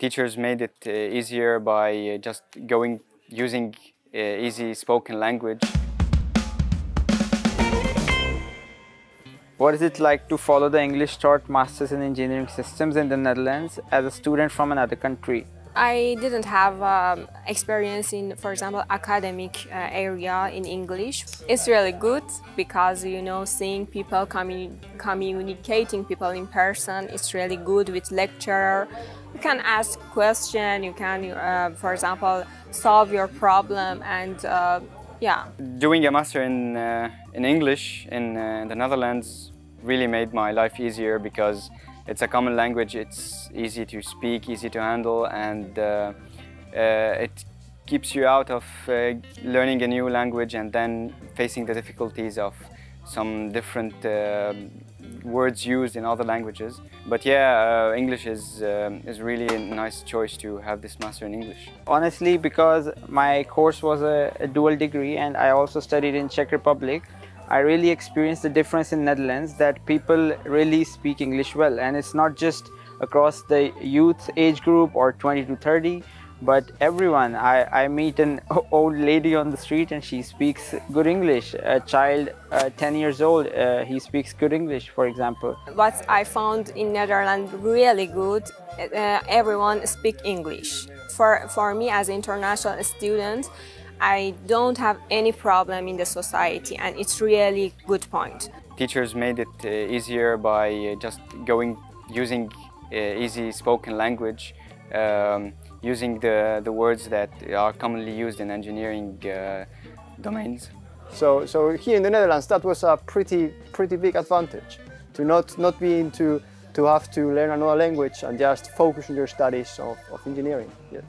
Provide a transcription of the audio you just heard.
Teachers made it easier by just using easy spoken language. What is it like to follow the English-taught Masters in Engineering Systems in the Netherlands as a student from another country? I didn't have experience in, for example, academic area in English. It's really good because, you know, seeing people, communicating people in person, it's really good with lecturer. You can ask questions, you can, for example, solve your problem, and yeah. Doing a master in English in the Netherlands really made my life easier because it's a common language, it's easy to speak, easy to handle, and it keeps you out of learning a new language and then facing the difficulties of some different words used in other languages. But yeah, English is really a nice choice to have this master in English. Honestly, because my course was a dual degree and I also studied in Czech Republic, I really experienced the difference in Netherlands that people really speak English well, and it's not just across the youth age group or 20 to 30, but everyone. I meet an old lady on the street and she speaks good English. A child 10 years old, he speaks good English, for example. What I found in Netherlands really good, everyone speaks English. For me as an international student, I don't have any problem in the society, and it's really good point. Teachers made it easier by just using easy spoken language, using the words that are commonly used in engineering domains. So here in the Netherlands, that was a pretty big advantage, to not being to have to learn another language and just focus on your studies of engineering. Yeah.